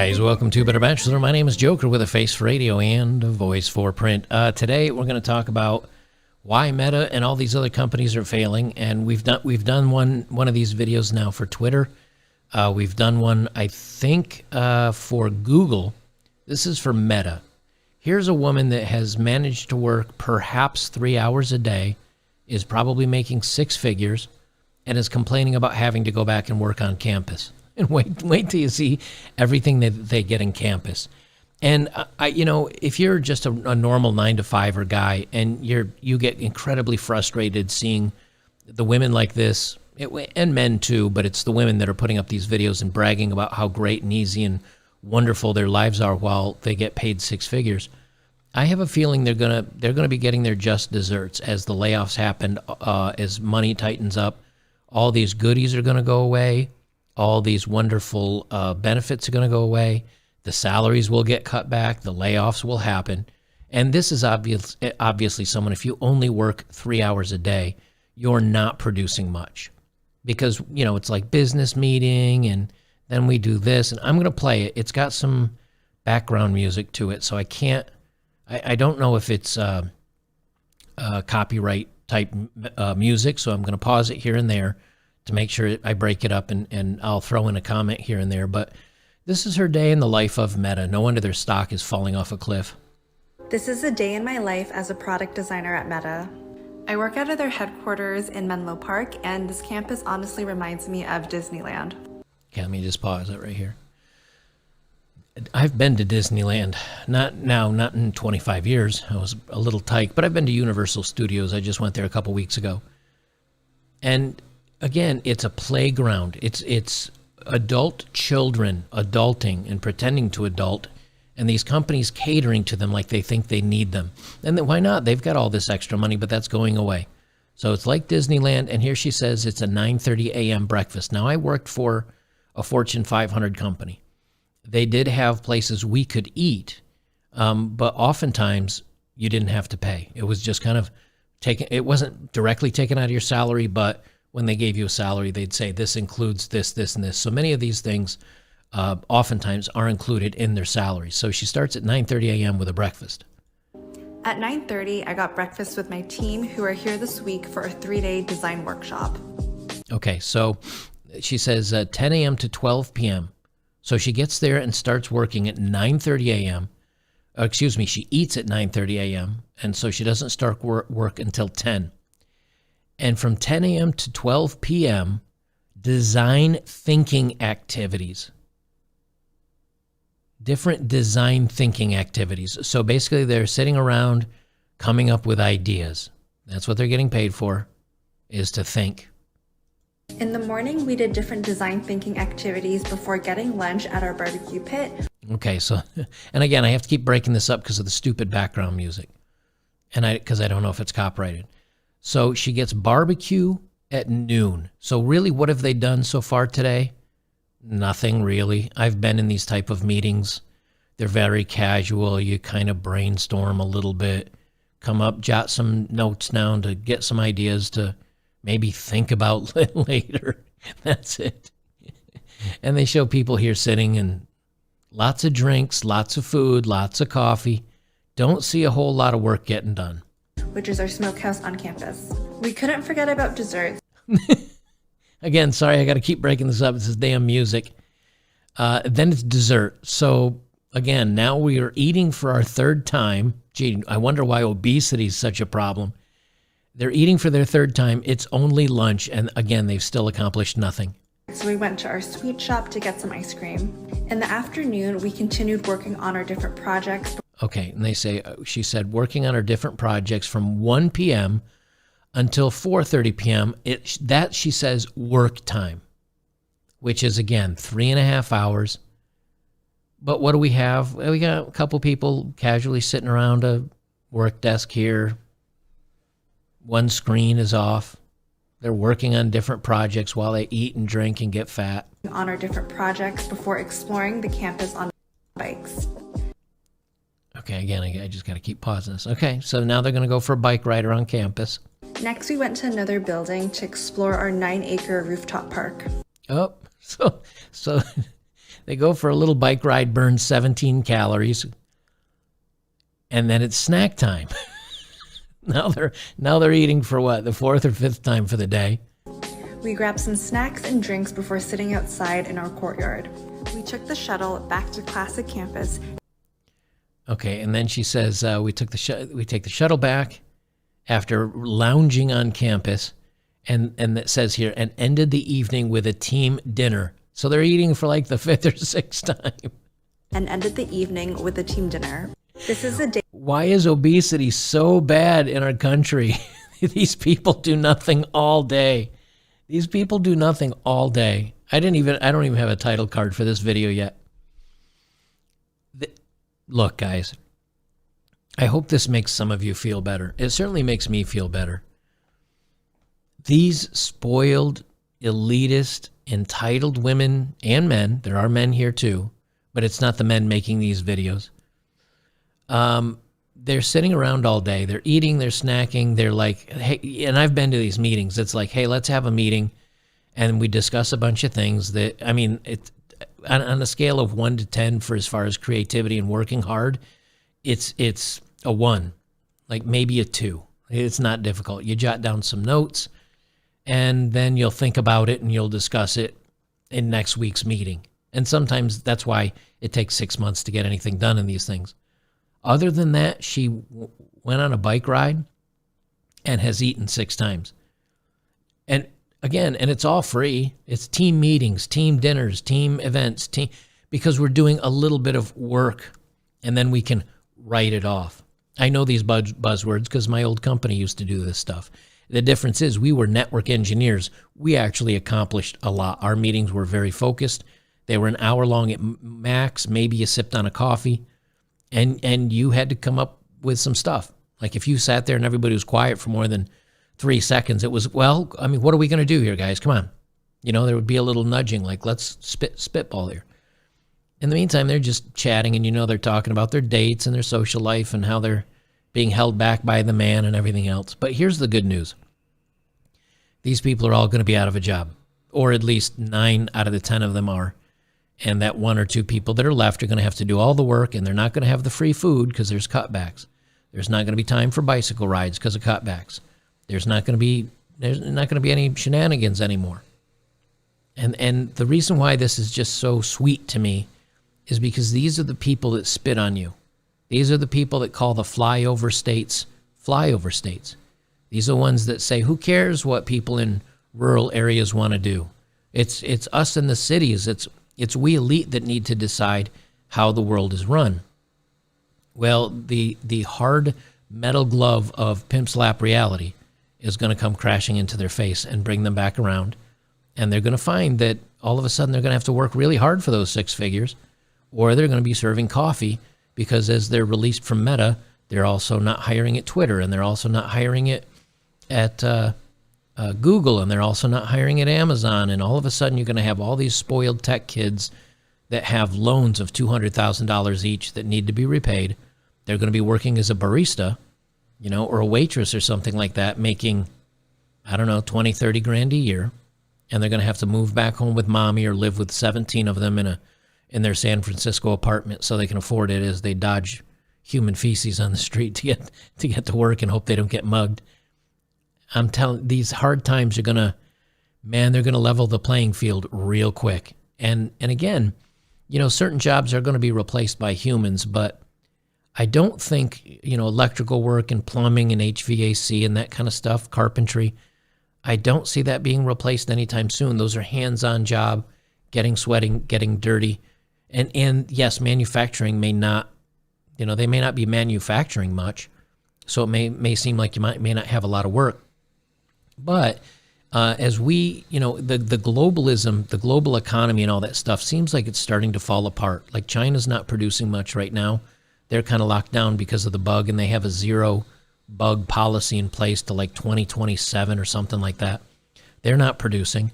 guys, welcome to Better Bachelor. My name is Joker with a face for radio and a voice for print. Today we're going to talk about why Meta and all these other companies are failing, and we've done one of these videos now for Twitter. We've done one, I think, for Google. This is for Meta. Here's a woman that has managed to work perhaps 3 hours a day, is probably making six figures, and is complaining about having to go back and work on campus. And wait till you see everything that they get in campus. And if you're just a normal 9-to-5 guy, and you get incredibly frustrated seeing the women like this, and men too, but it's the women that are putting up these videos and bragging about how great and easy and wonderful their lives are while they get paid six figures. I have a feeling they're gonna be getting their just desserts as the layoffs happen, as money tightens up. All these goodies are gonna go away. All these wonderful benefits are going to go away. The salaries will get cut back. The layoffs will happen. And this is obviously someone, if you only work 3 hours a day, you're not producing much. Because, it's like business meeting, and then we do this. And I'm going to play it. It's got some background music to it, so I don't know if it's copyright type music, so I'm going to pause it here and there to make sure I break it up, and I'll throw in a comment here and there. But this is her day in the life of Meta. No wonder their stock is falling off a cliff. This is a day in my life as a product designer at Meta. I work out of their headquarters in Menlo Park, and this campus honestly reminds me of Disneyland. Okay, let me just pause it right here. I've been to Disneyland, not in 25 years. I was a little tight, but I've been to Universal Studios. I just went there a couple weeks ago. And again, it's a playground. It's adult children adulting and pretending to adult, and these companies catering to them like they think they need them. And then why not? They've got all this extra money, but that's going away. So it's like Disneyland, and here she says it's a 9:30 a.m. breakfast. Now, I worked for a Fortune 500 company. They did have places we could eat, but oftentimes you didn't have to pay. It was just kind of taken. It wasn't directly taken out of your salary, but when they gave you a salary, they'd say, this includes this, this, and this. So many of these things oftentimes are included in their salary. So she starts at 9:30 a.m. with a breakfast. At 9:30, I got breakfast with my team who are here this week for a 3-day design workshop. Okay, so she says 10 a.m. to 12 p.m. So she gets there and starts working at 9:30 a.m. She eats at 9:30 a.m. And so she doesn't start work until 10. And from 10 a.m. to 12 p.m., design thinking activities. Different design thinking activities. So basically they're sitting around coming up with ideas. That's what they're getting paid for, is to think. In the morning, we did different design thinking activities before getting lunch at our barbecue pit. Okay, so, and again, I have to keep breaking this up because of the stupid background music. And because I don't know if it's copyrighted. So she gets barbecue at noon. So really, what have they done so far today? Nothing really. I've been in these type of meetings. They're very casual. You kind of brainstorm a little bit, come up, jot some notes down to get some ideas to maybe think about later. That's it. And they show people here sitting and lots of drinks, lots of food, lots of coffee. Don't see a whole lot of work getting done. Which is our smokehouse on campus. We couldn't forget about desserts. Again, sorry, I got to keep breaking this up. This is damn music. Then it's dessert. So again, now we are eating for our third time. Gee, I wonder why obesity is such a problem. They're eating for their third time. It's only lunch. And again, they've still accomplished nothing. So we went to our sweet shop to get some ice cream. In the afternoon, we continued working on our different projects. Okay, and she said, working on our different projects from 1 p.m. until 4:30 p.m. That, she says, work time, which is, again, 3.5 hours. But what do we have? We got a couple people casually sitting around a work desk here. One screen is off. They're working on different projects while they eat and drink and get fat. On our different projects before exploring the campus on bikes. Okay, again, I just got to keep pausing this. Okay, so now they're going to go for a bike ride around campus. Next, we went to another building to explore our 9-acre rooftop park. Oh, so They go for a little bike ride, burn 17 calories, and then it's snack time. Now they're eating for what, the fourth or fifth time for the day. We grabbed some snacks and drinks before sitting outside in our courtyard. We took the shuttle back to Classic Campus. Okay, and then she says we take the shuttle back after lounging on campus, and it says here, and ended the evening with a team dinner. So they're eating for like the fifth or sixth time. And ended the evening with a team dinner. This is the day. Why is obesity so bad in our country? These people do nothing all day. These people do nothing all day. I don't even have a title card for this video yet. Look, guys, I hope this makes some of you feel better. It certainly makes me feel better. These spoiled, elitist, entitled women and men, there are men here too, but it's not the men making these videos. They're sitting around all day. They're eating, they're snacking. They're like, hey, and I've been to these meetings. It's like, hey, let's have a meeting and we discuss a bunch of things that, I mean, on a scale of 1 to 10 for as far as creativity and working hard, it's a 1, like maybe a 2. It's not difficult. You jot down some notes and then you'll think about it and you'll discuss it in next week's meeting. And sometimes that's why it takes 6 months to get anything done in these things. Other than that, she went on a bike ride and has eaten 6 times. And again, and it's all free. It's team meetings, team dinners, team events, because we're doing a little bit of work and then we can write it off. I know these buzzwords because my old company used to do this stuff. The difference is we were network engineers. We actually accomplished a lot. Our meetings were very focused. They were an hour long at max. Maybe you sipped on a coffee. And you had to come up with some stuff. Like if you sat there and everybody was quiet for more than 3 seconds, it was, well, I mean, what are we going to do here, guys? Come on. You know, there would be a little nudging, like let's spitball here. In the meantime, they're just chatting and, you know, they're talking about their dates and their social life and how they're being held back by the man and everything else. But here's the good news. These people are all going to be out of a job, or at least 9 out of the 10 of them are. And that 1 or 2 people that are left are going to have to do all the work, and they're not going to have the free food because there's cutbacks. There's not going to be time for bicycle rides because of cutbacks. There's not going to be any shenanigans anymore. And the reason why this is just so sweet to me is because these are the people that spit on you. These are the people that call the flyover states. These are ones that say, who cares what people in rural areas want to do? It's us in the cities. It's we elite that need to decide how the world is run. Well, the hard metal glove of pimp slap reality is going to come crashing into their face and bring them back around. And they're going to find that all of a sudden they're going to have to work really hard for those 6 figures, or they're going to be serving coffee because as they're released from Meta, they're also not hiring at Twitter, and they're also not hiring it at Google, and they're also not hiring at Amazon. And all of a sudden you're going to have all these spoiled tech kids that have loans of $200,000 each that need to be repaid. They're going to be working as a barista, you know, or a waitress or something like that, making, I don't know, 20, 30 grand a year. And they're going to have to move back home with mommy or live with 17 of them in their San Francisco apartment so they can afford it as they dodge human feces on the street to get to work and hope they don't get mugged. I'm telling, these hard times are going to, man, they're going to level the playing field real quick. And again, you know, certain jobs are going to be replaced by humans, but I don't think, you know, electrical work and plumbing and HVAC and that kind of stuff, carpentry, I don't see that being replaced anytime soon. Those are hands-on job, getting sweating, getting dirty. And yes, manufacturing may not, you know, they may not be manufacturing much, so it may seem like you may not have a lot of work. But as we, you know, the globalism, the global economy and all that stuff seems like it's starting to fall apart. Like China's not producing much right now. They're kind of locked down because of the bug, and they have a 0 bug policy in place to like 2027 or something like that. They're not producing.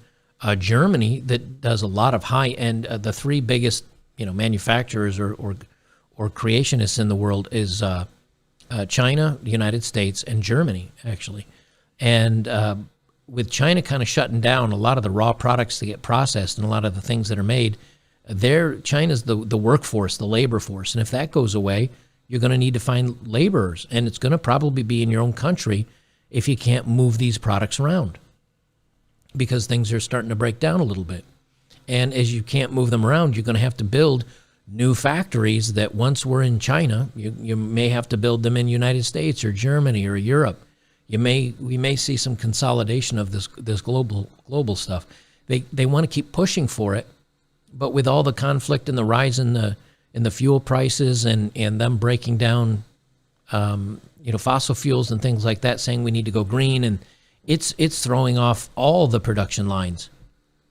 Germany, that does a lot of high-end, the 3 biggest, you know, manufacturers or creationists in the world is China, the United States, and Germany, actually. And with China kind of shutting down, a lot of the raw products that get processed and a lot of the things that are made China's the workforce, the labor force. And if that goes away, you're going to need to find laborers. And it's going to probably be in your own country if you can't move these products around, because things are starting to break down a little bit. And as you can't move them around, you're going to have to build new factories that once were in China. You may have to build them in United States or Germany or Europe. We may see some consolidation of this global stuff. They want to keep pushing for it, but with all the conflict and the rise in the fuel prices and them breaking down fossil fuels and things like that, saying we need to go green, and it's throwing off all the production lines.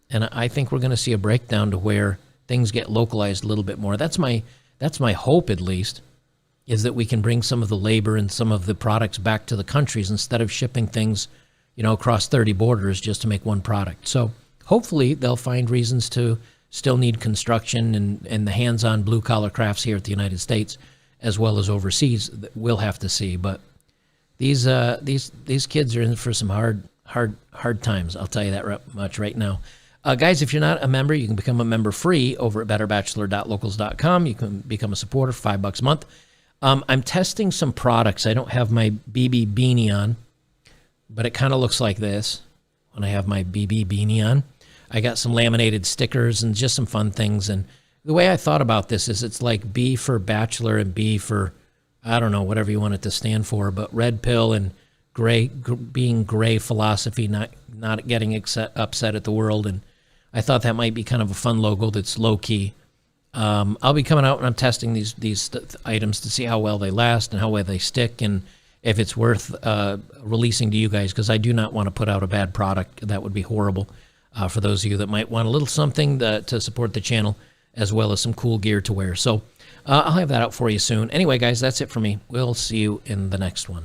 And I think we're going to see a breakdown to where things get localized a little bit more. That's my hope, at least, is that we can bring some of the labor and some of the products back to the countries instead of shipping things, across 30 borders just to make one product. So hopefully they'll find reasons to still need construction and the hands-on blue-collar crafts here at the United States as well as overseas. We'll have to see. But these kids are in for some hard times. I'll tell you that much right now. Guys, if you're not a member, you can become a member free over at betterbachelor.locals.com. You can become a supporter for $5 a month. I'm testing some products. I don't have my BB beanie on, but it kind of looks like this when I have my BB beanie on. I got some laminated stickers and just some fun things. And the way I thought about this is it's like B for Bachelor and B for, I don't know, whatever you want it to stand for, but red pill and gray, being gray philosophy, not getting upset at the world. And I thought that might be kind of a fun logo that's low-key. I'll be coming out and I'm testing these items to see how well they last and how well they stick and if it's worth releasing to you guys, because I do not want to put out a bad product. That would be horrible for those of you that might want a little something to support the channel, as well as some cool gear to wear. So I'll have that out for you soon. Anyway, guys, that's it for me. We'll see you in the next one.